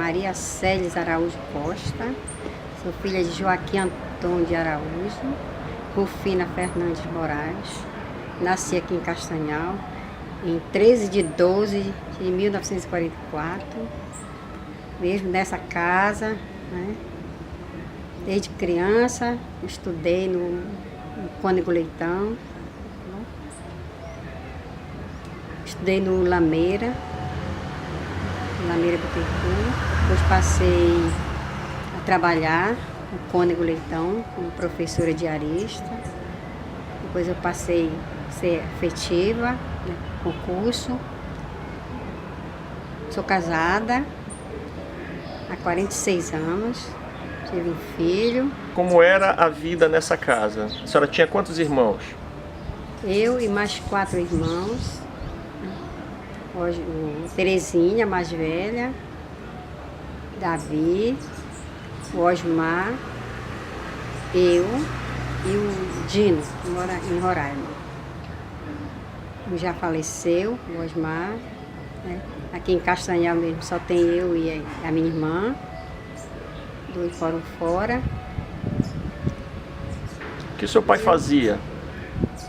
Maria Célis Araújo Costa, sou filha de Joaquim Antônio de Araújo, Rufina Fernandes Moraes. Nasci aqui em Castanhal, em 13 de 12 de 1944, mesmo nessa casa, né? Desde criança, estudei no Cônego Leitão, estudei no Lameira Bittencourt, depois passei a trabalhar no Cônego Leitão como professora diarista, depois eu passei a ser efetiva, né, concurso, sou casada há 46 anos, tive um filho. Como era a vida nessa casa? A senhora tinha quantos irmãos? Eu e mais 4 irmãos. Hoje, o Terezinha, mais velha, Davi, o Osmar, eu e o Dino, que mora em Roraima. Já faleceu, o Osmar, né? Aqui em Castanhal mesmo só tem eu e a minha irmã, 2 foram fora. O que o seu pai fazia?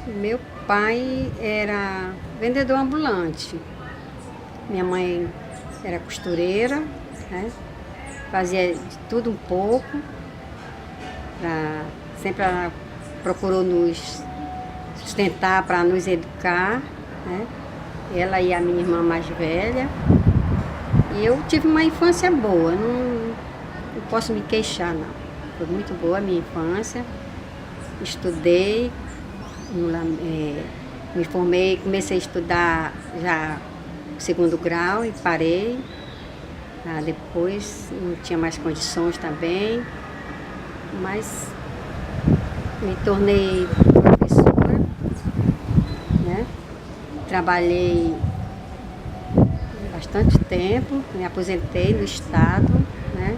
Meu pai era vendedor ambulante. Minha mãe era costureira, né? Fazia de tudo um pouco. Sempre ela procurou nos sustentar para nos educar, né? Ela e a minha irmã mais velha. E eu tive uma infância boa, não posso me queixar, não. Foi muito boa a minha infância. Estudei, me formei, comecei a estudar já segundo grau e parei. Depois não tinha mais condições também, mas me tornei professora, né? Trabalhei bastante tempo, me aposentei no estado, né?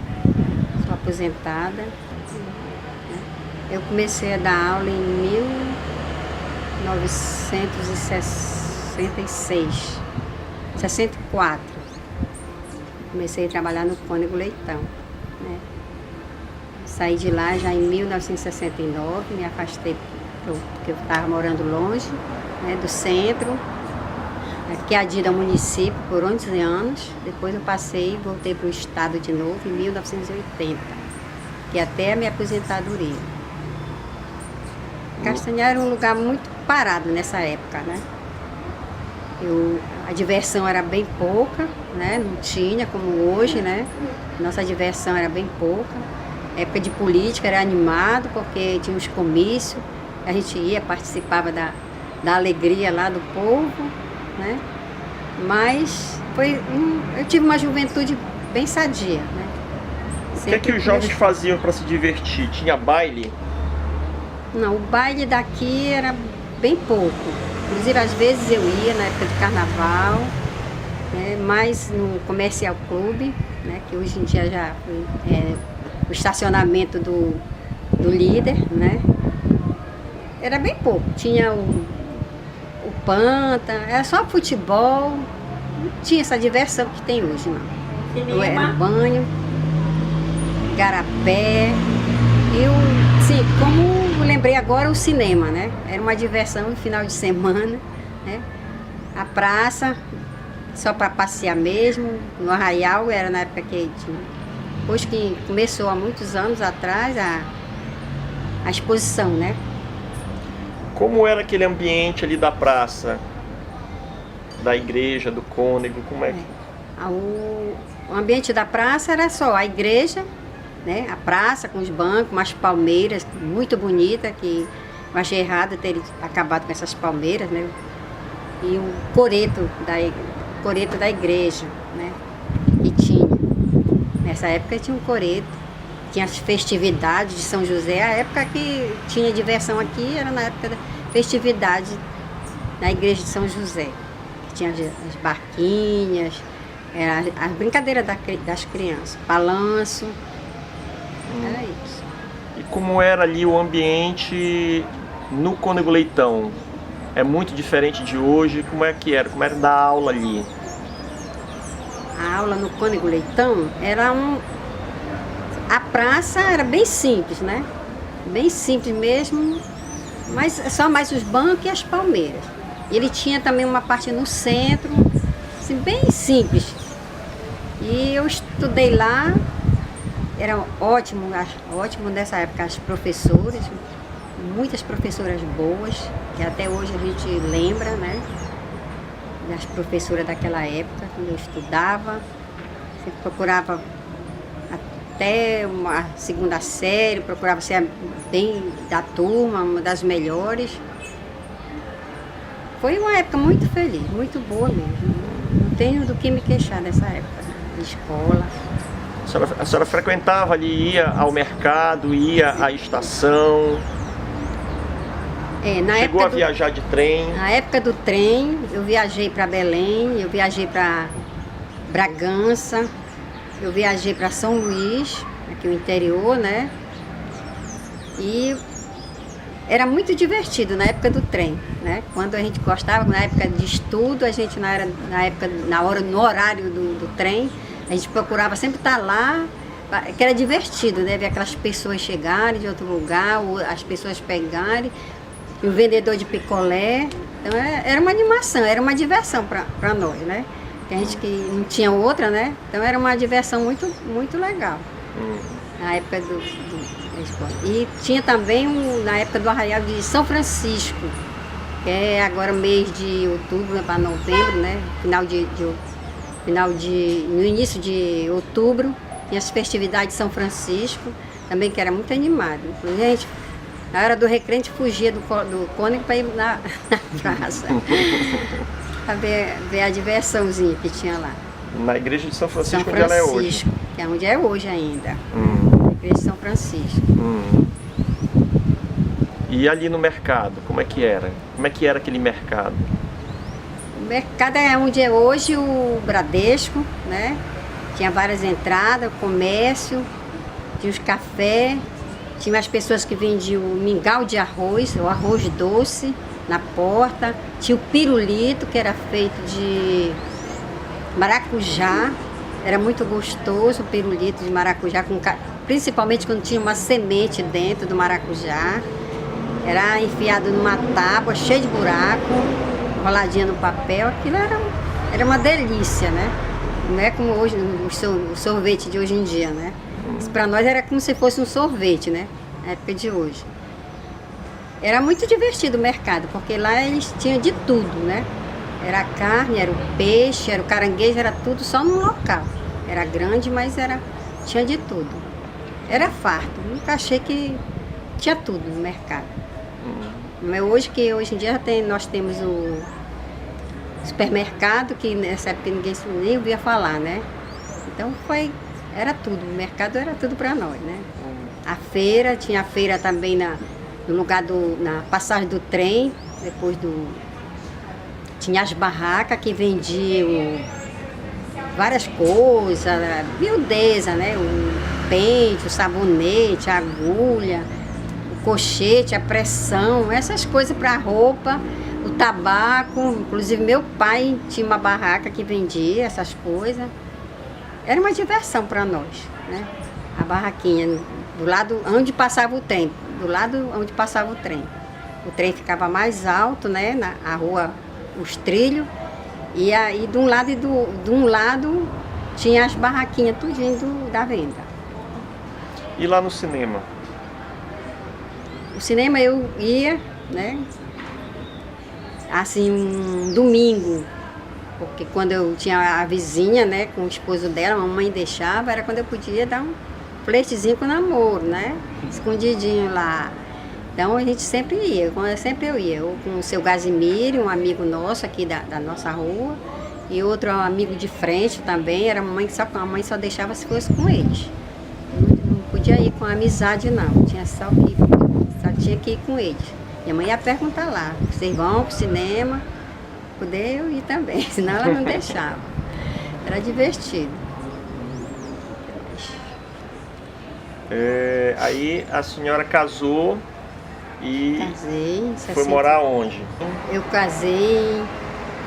Sou aposentada. Eu comecei a dar aula em 1964. Comecei a trabalhar no Cônego Leitão, né? Saí de lá já em 1969, me afastei porque eu estava morando longe, né, do centro, que é adida ao município por 11 anos. Depois eu passei e voltei para o estado de novo em 1980, que é até a minha aposentadoria. Castanhal era um lugar muito parado nessa época, né? A diversão era bem pouca, né? Não tinha como hoje, né? Nossa diversão era bem pouca. Época de política era animado, porque tinha os comícios, a gente ia, participava da alegria lá do povo, né? Mas eu tive uma juventude bem sadia, né? O que os jovens faziam para se divertir? Tinha baile? Não, o baile daqui era bem pouco. Inclusive, às vezes eu ia na época de carnaval, né, mais no Comercial Clube, né, que hoje em dia já foi o estacionamento do líder, né? Era bem pouco. Tinha o Panta, era só futebol, não tinha essa diversão que tem hoje, não. Era banho, garapé. Sim, como eu lembrei agora, o cinema, né? Era uma diversão no final de semana, né? A praça, só para passear mesmo. No Arraial, era na época que tinha. Depois que começou há muitos anos atrás a exposição, né? Como era aquele ambiente ali da praça, da igreja, do Cônego, como é que... O ambiente da praça era só a igreja, né? A praça com os bancos, umas palmeiras muito bonitas, que eu achei errado ter acabado com essas palmeiras, né? E o coreto da igreja, né? E tinha. Nessa época tinha um coreto, tinha as festividades de São José. A época que tinha diversão aqui era na época da festividade na igreja de São José. Tinha as barquinhas, as brincadeiras das crianças, balanço. Era isso. E como era ali o ambiente no Cônego Leitão? É muito diferente de hoje? Como é que era? Como era dar aula ali? a aula no Cônego Leitão era a praça era bem simples, né? Bem simples mesmo, mas só mais os bancos e as palmeiras. E ele tinha também uma parte no centro, assim, bem simples. E eu estudei lá, era ótimo, ótimo nessa época as professoras, muitas professoras boas, que até hoje a gente lembra, né? Das professoras daquela época, quando eu estudava, sempre procurava até uma segunda série, procurava ser bem da turma, uma das melhores. Foi uma época muito feliz, muito boa mesmo. Não tenho do que me queixar dessa época de escola. A senhora frequentava ali, ia ao mercado, ia à estação? Chegou a viajar de trem? Na época do trem, eu viajei para Belém, eu viajei para Bragança, eu viajei para São Luís, aqui no interior, né? E era muito divertido na época do trem, né? Quando a gente gostava, na época de estudo, a gente no horário do trem, a gente procurava sempre estar lá, que era divertido, né? Ver aquelas pessoas chegarem de outro lugar, ou as pessoas pegarem, e o vendedor de picolé. Então era uma animação, era uma diversão para nós, né? Que a gente que não tinha outra, né? Então era uma diversão muito, muito legal. Na época da escola. E tinha também, na época do Arraial de São Francisco, que é agora mês de outubro, né, para novembro, né? No início de outubro, tinha as festividades de São Francisco, também que era muito animado. Gente, na hora do recreio a gente fugia do Cônego para ir na praça, para ver a diversãozinha que tinha lá. Na igreja de São Francisco, onde ela é hoje? Que é onde é hoje ainda. Na igreja de São Francisco. E ali no mercado, como é que era? Como é que era aquele mercado? O mercado é onde é hoje o Bradesco, né? Tinha várias entradas, comércio, tinha os cafés, tinha as pessoas que vendiam o mingau de arroz, o arroz doce na porta, tinha o pirulito, que era feito de maracujá, era muito gostoso o pirulito de maracujá, principalmente quando tinha uma semente dentro do maracujá, era enfiado numa tábua cheia de buraco, enroladinha no papel, aquilo era uma delícia, né? Não é como hoje, o sorvete de hoje em dia, né? Para nós era como se fosse um sorvete, né? Na época de hoje. Era muito divertido o mercado, porque lá eles tinham de tudo, né? Era a carne, era o peixe, era o caranguejo, era tudo só num local. Era grande, mas tinha de tudo. Era farto, nunca achei que tinha tudo no mercado. Mas hoje em dia nós temos o supermercado, que nessa época ninguém nem ouvia falar, né? Então era tudo, o mercado era tudo para nós, né? A feira, tinha a feira também no lugar na passagem do trem, tinha as barracas que vendiam várias coisas, miudeza, né? O pente, o sabonete, a agulha, o cochete, a pressão, essas coisas para roupa, o tabaco. Inclusive meu pai tinha uma barraca que vendia essas coisas. Era uma diversão para nós, né? A barraquinha, do lado onde passava o trem, O trem ficava mais alto, né? A rua, os trilhos, e aí de um lado tinha as barraquinhas tudinho da venda. E lá no cinema? O cinema eu ia, né? Assim, um domingo, porque quando eu tinha a vizinha, né, com o esposo dela, a mamãe deixava, era quando eu podia dar um flertezinho com o namoro, né? Escondidinho lá. Então a gente sempre ia, eu ia. Eu com o seu Gasimiro, um amigo nosso aqui da nossa rua, e outro amigo de frente também, a mãe só deixava se fosse com eles. Não podia ir com amizade não, só tinha que ir com eles. Minha mãe ia perguntar lá, vocês vão pro cinema? Poder eu ir também, senão ela não deixava. Era divertido. Aí a senhora casou e Casei, foi morar onde? Eu casei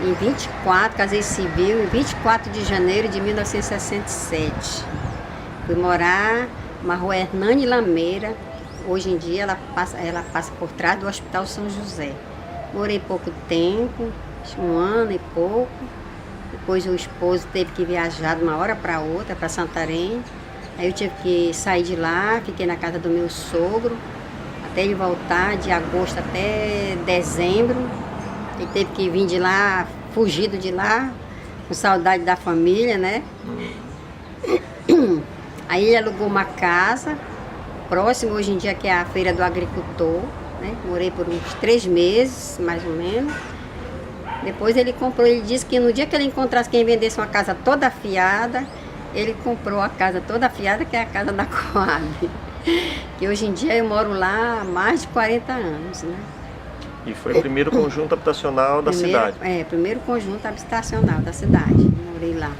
em 24, casei civil em 24 de janeiro de 1967. Fui morar na rua Hernani Lameira. Hoje em dia ela passa por trás do Hospital São José. Morei pouco tempo, 1 ano e pouco. Depois o esposo teve que viajar de uma hora para outra, para Santarém. Aí eu tive que sair de lá, fiquei na casa do meu sogro, até ele voltar, de agosto até dezembro. Ele teve que vir de lá, fugido de lá, com saudade da família, né? Aí ele alugou uma casa, próximo hoje em dia, que é a Feira do Agricultor, né? Morei por uns 3 meses, mais ou menos. Depois ele comprou, ele disse que no dia que ele encontrasse quem vendesse uma casa toda afiada, ele comprou a casa toda afiada, que é a casa da Coab. Que hoje em dia eu moro lá há mais de 40 anos, né? E foi o primeiro conjunto habitacional da cidade? Primeiro conjunto habitacional da cidade. Morei lá.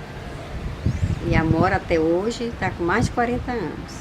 E moro até hoje, está com mais de 40 anos.